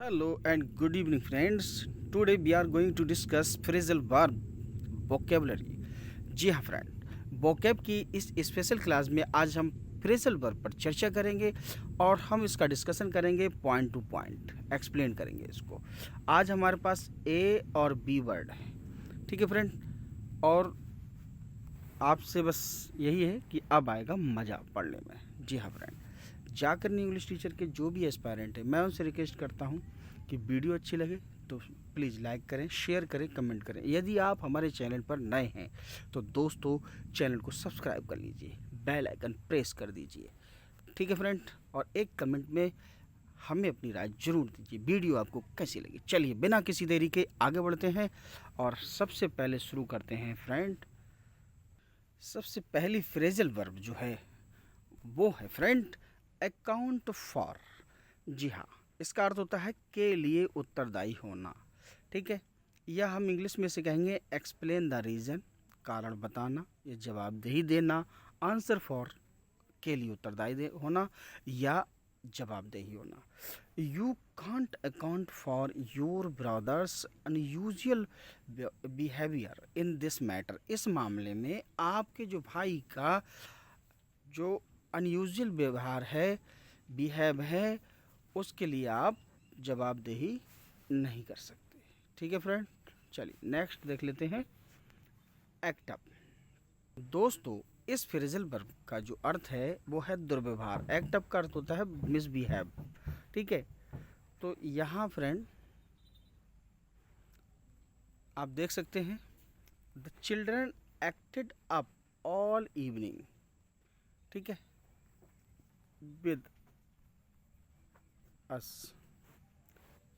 Hello and good evening, friends. Today we are going to discuss phrasal verb vocabulary. जी हाँ friend, vocab की इस special class में आज हम फ्रेजल वर्ब पर चर्चा करेंगे और हम इसका डिस्कशन करेंगे पॉइंट टू पॉइंट, एक्सप्लेन करेंगे इसको। आज हमारे पास ए और बी वर्ड है, ठीक है फ्रेंड। और आपसे बस यही है कि अब आएगा मज़ा पढ़ने में। जी हाँ फ्रेंड, जाकर इंग्लिश टीचर के जो भी एस्पायरेंट है, मैं उनसे रिक्वेस्ट करता हूँ कि वीडियो अच्छी लगे तो प्लीज़ लाइक करें, शेयर करें, कमेंट करें। यदि आप हमारे चैनल पर नए हैं तो दोस्तों चैनल को सब्सक्राइब कर लीजिए, बेल आइकन प्रेस कर दीजिए, ठीक है फ्रेंड। और एक कमेंट में हमें अपनी राय जरूर दीजिए, वीडियो आपको कैसी लगी। चलिए बिना किसी देरी के आगे बढ़ते हैं और सबसे पहले शुरू करते हैं फ्रेंड। सबसे पहली फ्रेजल वर्ब जो है वो है फ्रेंड अकाउंट फॉर। जी हाँ, इसका अर्थ होता है के लिए उत्तरदायी होना, ठीक है। या हम इंग्लिश में से कहेंगे एक्सप्लेन द रीज़न, कारण बताना या जवाबदेही देना। आंसर फॉर के लिए उत्तरदायी होना या जवाबदेही होना। You can't account for your brothers unusual behaviour in this matter. इस मामले में आपके जो भाई का जो अनयूजुअल व्यवहार है, बिहेव है, उसके लिए आप जवाबदेही नहीं कर सकते, ठीक है फ्रेंड। चलिए नेक्स्ट देख लेते हैं एक्ट अप। दोस्तों इस फ्रेजल वर्ब का जो अर्थ है वो है दुर्व्यवहार। एक्ट अप का अर्थ होता है मिसबिहेव, ठीक है। तो यहाँ फ्रेंड आप देख सकते हैं the children acted up all evening, ठीक है, विद अस।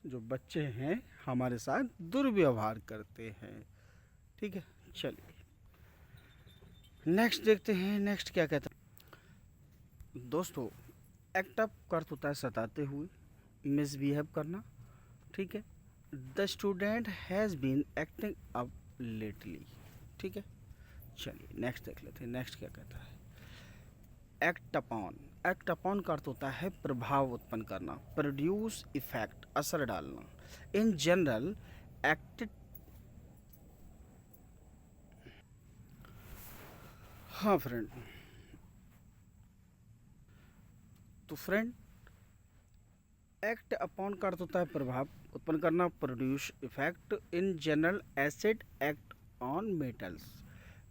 जो बच्चे हैं हमारे साथ दुर्व्यवहार करते हैं, ठीक है। चलिए नेक्स्ट देखते हैं, नेक्स्ट क्या कहता है। दोस्तों एक्ट अप का अर्थ होता है सताते हुए, मिसबिहेव करना, ठीक है। The student has been acting up lately, ठीक है। चलिए नेक्स्ट देख लेते हैं, नेक्स्ट क्या कहता है। Act upon. एक्ट अपॉन का अर्थ होता है प्रभाव उत्पन्न करना, प्रोड्यूस इफेक्ट, असर डालना। In general acted. हाँ फ्रेंड, तो फ्रेंड एक्ट अपॉन का अर्थ होता है प्रभाव उत्पन्न करना, produce effect. In general acid act on metals.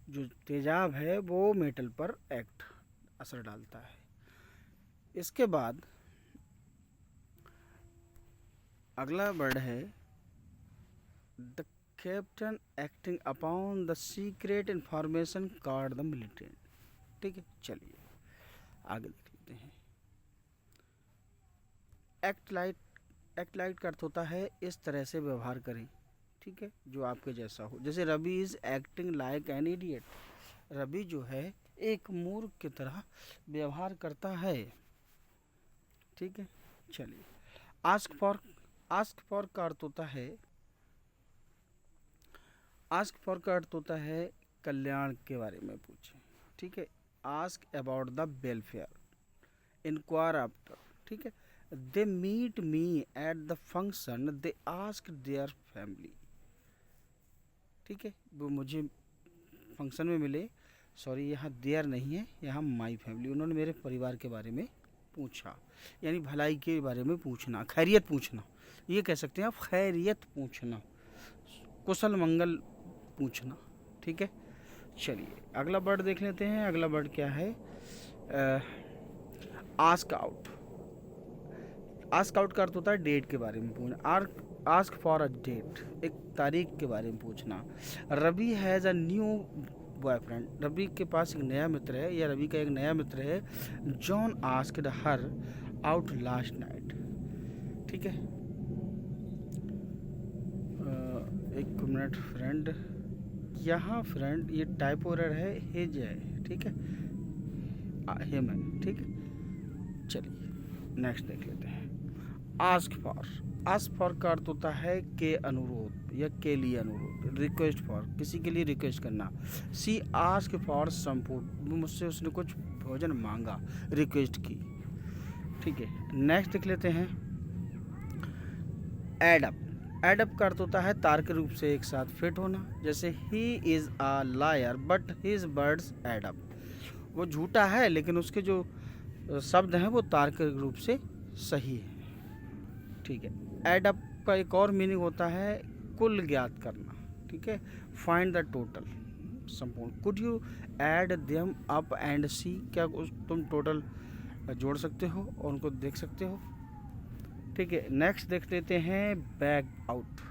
जो तेजाब है वो मेटल पर एक्ट असर डालता है। इसके बाद अगला वर्ड है the captain acting upon the secret information card the militant, ठीक है। चलिए आगे देख लेते हैं। Act light. एक्ट लाइट का अर्थ होता है इस तरह से व्यवहार करें, ठीक है, जो आपके जैसा हो। जैसे Ravi is acting like an idiot. Ravi जो है एक मूर्ख की तरह व्यवहार करता है, ठीक है। चलिए आस्क फॉर। आस्क फॉर का अर्थ होता है, आस्क फॉर का अर्थ होता है कल्याण के बारे में पूछें, ठीक है। Ask about the welfare, inquire after, ठीक है। They meet me at the function, they ask their family, ठीक है। वो मुझे फंक्शन में मिले, सॉरी यहाँ देयर नहीं है, यहाँ माई फैमिली, उन्होंने मेरे परिवार के बारे में पूछा, यानी भलाई के बारे में पूछना, खैरियत पूछना, ये कह सकते हैं आप, खैरियत पूछना, कुशल मंगल पूछना, ठीक है। चलिए अगला वर्ड देख लेते हैं। अगला वर्ड क्या है, आस्क आउट। आस्क आउट का अर्थ होता है डेट के बारे में पूछना। आस्क फॉर अ डेट, एक तारीख के बारे में पूछना। Ravi has a new boyfriend. Ravi के पास एक नया मित्र है, या रवि का एक नया मित्र है। John asked her out last night, ठीक है। एक मिनट फ्रेंड, यहाँ फ्रेंड ये टाइपो एरर है, हिज है, ठीक है, हिम है, ठीक है। चलिए नेक्स्ट देख लेते हैं। Ask for. आस्क फॉर का अर्थ होता है के अनुरोध या के लिए अनुरोध। रिक्वेस्ट फॉर, किसी के लिए रिक्वेस्ट करना। सी आस्क फॉर सम फूड, मुझसे उसने कुछ भोजन मांगा, रिक्वेस्ट की, ठीक है। नेक्स्ट देख लेते हैं एड अप का अर्थ होता है तार्किक रूप से एक साथ फिट होना। जैसे he is a liar but his words add up, वो झूठा है लेकिन उसके जो शब्द हैं वो तार्किक रूप से सही है। ठीक है, एड अप का एक और मीनिंग होता है कुल ज्ञात करना। ठीक है, फाइंड द टोटल, संपूर्ण। Could you add them up and see, क्या तुम टोटल जोड़ सकते हो और उनको देख सकते हो। ठीक है, नेक्स्ट देख लेते हैं बैक आउट।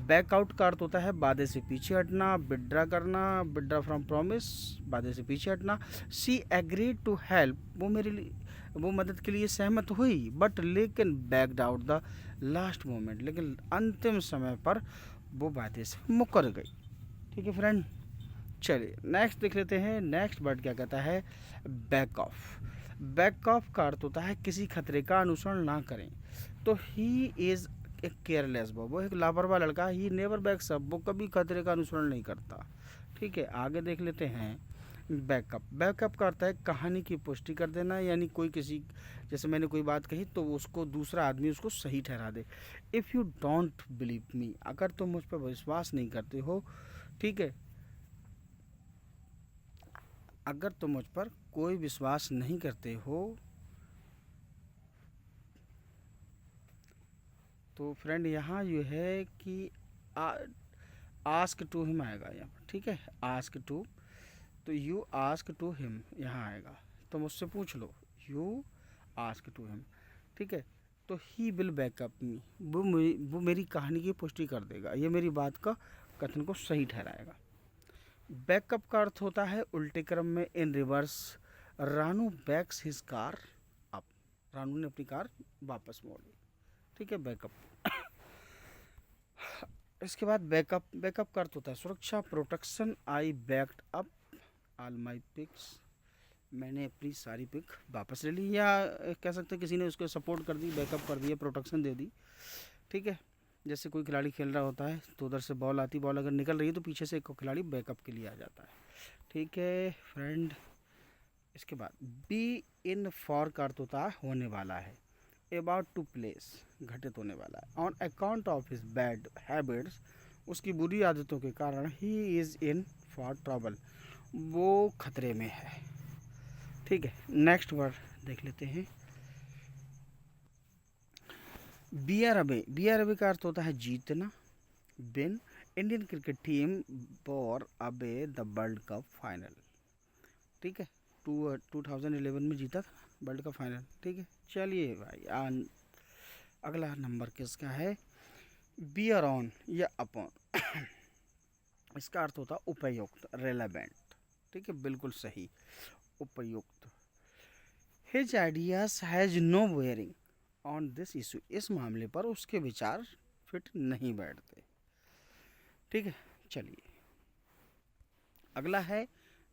बैक आउट का अर्थ होता है वादे से पीछे हटना, विड्रा करना, विड्रा फ्रॉम प्रॉमिस, वादे से पीछे हटना। सी एग्रीड टू हेल्प, वो मेरे लिए वो मदद के लिए सहमत हुई, बट लेकिन backed out the last moment, लेकिन अंतिम समय पर वो वादे से मुकर गई। ठीक है फ्रेंड, चलिए नेक्स्ट देख लेते हैं। नेक्स्ट वर्ड क्या कहता है, बैक ऑफ। बैक ऑफ का अर्थ होता है किसी खतरे का अनुसरण ना करें। तो he is a careless boy, वो एक लापरवाह लड़का, ही नेवर बैक्स अप, वो कभी खतरे का अनुसरण नहीं करता। ठीक है, आगे देख लेते हैं बैकअप। बैकअप का अर्थ है कहानी की पुष्टि कर देना, यानी कोई किसी, जैसे मैंने कोई बात कही तो उसको दूसरा आदमी उसको सही ठहरा दे। If you don't believe me, अगर तुम मुझ पर विश्वास नहीं करते हो, ठीक है, अगर तुम मुझ पर कोई विश्वास नहीं करते हो तो फ्रेंड यहाँ ये है कि आस्क टू हिम आएगा यहाँ पर। ठीक है, आस्क टू, तो यू आस्क टू हिम यहाँ आएगा, तो मुझसे पूछ लो, यू आस्क टू हिम। ठीक है, तो ही विल बैकअप मी, वो मेरी कहानी की पुष्टि कर देगा, ये मेरी बात का कथन को सही ठहराएगा। बैकअप का अर्थ होता है उल्टे क्रम में, in reverse. Ranu backs his car up, Ranu ने अपनी कार वापस मोड़ ली। ठीक है, बैकअप। इसके बाद बैकअप का अर्थ होता है सुरक्षा, protection. I backed up all my pics, मैंने अपनी सारी पिक वापस ले ली, या कह सकते हैं किसी ने उसको सपोर्ट कर दी, बैकअप कर दिया, प्रोटेक्शन दे दी। ठीक है, जैसे कोई खिलाड़ी खेल रहा होता है तो उधर से बॉल आती, बॉल अगर निकल रही है तो पीछे से एक खिलाड़ी बैकअप के लिए आ जाता है। ठीक है फ्रेंड, इसके बाद बी इन फॉर का अर्थ होता है होने वाला है, अबाउट टू प्लेस घटित होने वाला है, on account of his bad habits, उसकी बुरी आदतों के कारण, he is in for trouble, वो खतरे में है। ठीक है, नेक्स्ट वर्ड देख लेते हैं, बियर अवे। बियर अवे का अर्थ होता है जीतना, win. Indian cricket team bore away the world cup final. ठीक है, 2011 में जीता था वर्ल्ड कप फाइनल। ठीक है, चलिए भाई अगला नंबर किसका है, बियर ऑन या अपॉन। इसका अर्थ होता है उपयुक्त, रेलेवेंट। ठीक है, बिल्कुल सही, उपयुक्त। His ideas has no bearing on this issue, इस मामले पर उसके विचार फिट नहीं बैठते। ठीक है, चलिए अगला है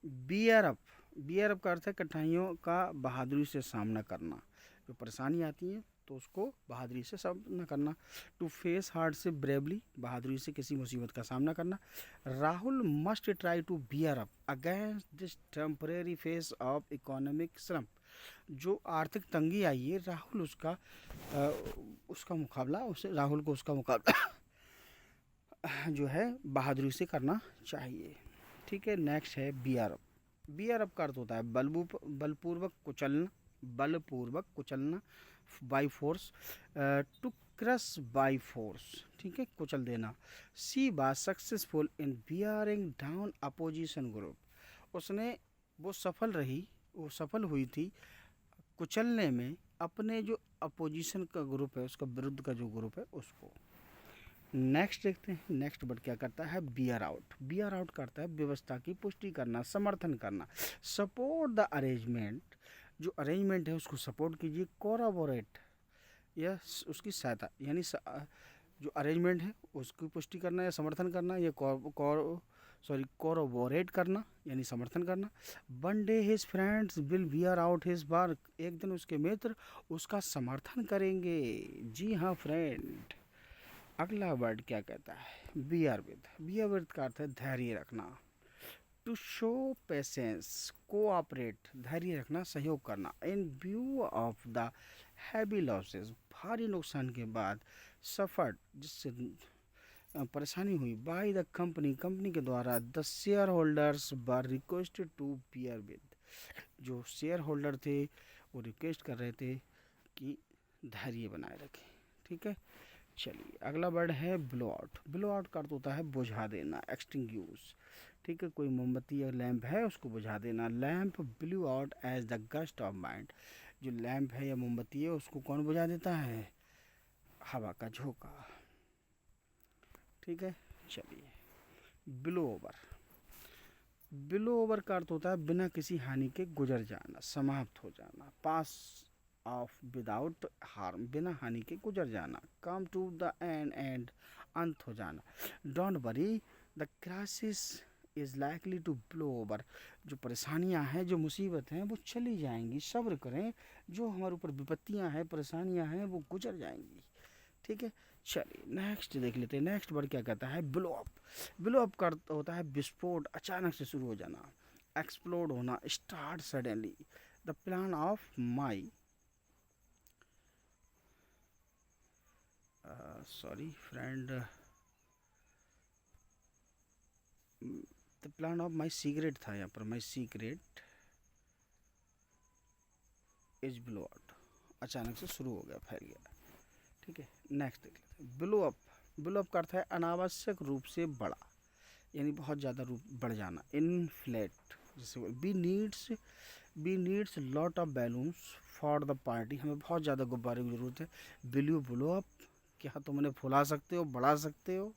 बियर अप। बियर अप का अर्थ है कठिनाइयों का बहादुरी से सामना करना, जो परेशानी आती है तो उसको बहादुरी से सामना करना। टू फेस हार्डशिप ब्रेवली, बहादुरी से किसी मुसीबत का सामना करना। Rahul must try to bear up against this temporary face of economic श्रम, जो आर्थिक तंगी आई है राहुल उसका मुकाबला, राहुल को उसका मुकाबला जो है बहादुरी से करना चाहिए। ठीक है, नेक्स्ट है बियर अप। बियर अप का अर्थ होता है बलपूर्वक कुचलना, by force, to crush by force. ठीक है, कुचल देना। She was successful in bearing down opposition group, वो सफल हुई थी कुचलने में अपने जो अपोजिशन का ग्रुप है, उसका विरुद्ध का जो ग्रुप है उसको। नेक्स्ट देखते हैं, नेक्स्ट वर्ड क्या करता है, बियर आउट। बियर आउट करता है व्यवस्था की पुष्टि करना, समर्थन करना। सपोर्ट द अरेंजमेंट, जो अरेंजमेंट है उसको सपोर्ट कीजिए। कोराबोरेट, यह उसकी सहायता, यानी जो अरेंजमेंट है उसकी पुष्टि करना या समर्थन करना, या कोराबोरेट करना यानी समर्थन करना। One day his friends will beer out his work, एक दिन उसके मित्र उसका समर्थन करेंगे। जी हाँ फ्रेंड, अगला वर्ड क्या कहता है, बियर विद का अर्थ है धैर्य रखना। टू शो पेशेंस, कोऑपरेट, धैर्य रखना, सहयोग करना। इन view of the heavy losses, भारी नुकसान के बाद। सफ़र्ड जिससे परेशानी हुई, बाय द कंपनी के द्वारा, the shareholders were requested to bear with, जो शेयर होल्डर थे वो रिक्वेस्ट कर रहे थे कि धैर्य बनाए रखें। ठीक है, चलिए अगला वर्ड है ब्लो आउट। ब्लो आउट का अर्थ होता है बुझा देना, एक्सटिंग्यूश। ठीक है, कोई मोमबत्ती या लैंप है उसको बुझा देना। Lamp blew out as the gust of mind, जो लैंप है या मोमबत्ती है उसको कौन बुझा देता है? हवा का झोंका। ठीक है, चलिए ब्लो ओवर। ब्लो ओवर का अर्थ होता है बिना किसी हानि के गुजर जाना, समाप्त हो जाना। पास ऑफ विदाउट हार्म, बिना हानि के गुजर जाना। कम टू द एंड अंत हो जाना। Don't worry the crisis is likely to blow over, जो परेशानियां हैं, जो मुसीबत हैं वो चली जाएंगी, सब्र करें, जो हमारे ऊपर विपत्तियां हैं, परेशानियां हैं वो गुजर जाएंगी। ठीक है, चलिए नेक्स्ट देख लेते हैं। नेक्स्ट वर्ड क्या कहता है? Blow up. ब्लो अप का अर्थ होता है विस्फोट, अचानक से शुरू हो जाना, एक्सप्लोड होना, start suddenly. The plan of my sorry friend, the plan of my secret था यहाँ पर, my secret is blow out, अचानक से शुरू हो गया, फैल गया। ठीक है, नेक्स्ट देख लेते हैं। Blow up. ब्लो अप का अर्थ है अनावश्यक रूप से बड़ा, यानी बहुत ज़्यादा रूप बढ़ जाना। इनफ्लेट, जैसे we needs lot of balloons for the party, हमें बहुत ज़्यादा गुब्बारे की ज़रूरत है। विल यू ब्लो अप, क्या तुम उन्हें फुला सकते हो, बढ़ा सकते हो?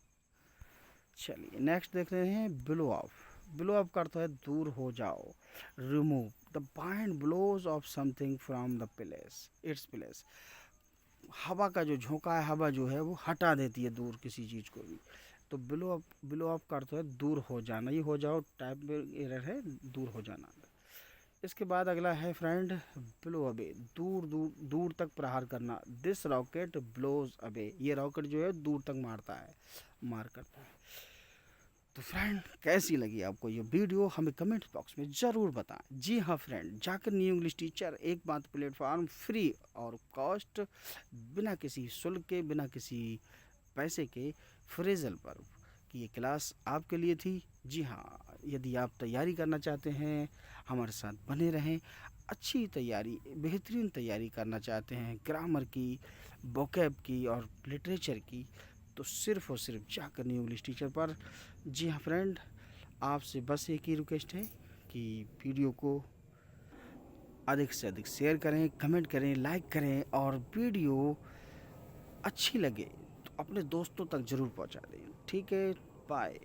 चलिए नेक्स्ट देख रहे हैं ब्लो ऑफ। ब्लो ऑफ का अर्थ है दूर हो जाओ, remove. The wind blows off something from the place, it's place, हवा का जो झोंका है, हवा जो है वो हटा देती है दूर किसी चीज़ को भी। तो ब्लो अप का अर्थ है दूर हो जाना, ये हो जाओ टाइप में एरर है, दूर हो जाना। इसके बाद अगला है फ्रेंड ब्लो अवे, दूर दूर दूर तक प्रहार करना। दिस रॉकेट ब्लोज अवे, ये रॉकेट जो है दूर तक मारता है, मार करता है। तो फ्रेंड कैसी लगी आपको ये वीडियो, हमें कमेंट बॉक्स में ज़रूर बताएं। जी हाँ फ्रेंड, जाकर न्यू इंग्लिश टीचर एकमात्र प्लेटफॉर्म, फ्री और कॉस्ट, बिना किसी शुल्क के, बिना किसी पैसे के, फ्रेजल पर कि ये क्लास आपके लिए थी। जी हाँ, यदि आप तैयारी करना चाहते हैं, हमारे साथ बने रहें। अच्छी तैयारी, बेहतरीन तैयारी करना चाहते हैं ग्रामर की, वोकैब की और लिटरेचर की, तो सिर्फ़ और सिर्फ जाकर न्यू इंग्लिश टीचर पर। जी हाँ फ्रेंड, आपसे बस एक ही रिक्वेस्ट है कि वीडियो को अधिक से अधिक शेयर करें, कमेंट करें, लाइक करें, और वीडियो अच्छी लगे तो अपने दोस्तों तक ज़रूर पहुंचा दें। ठीक है, बाय।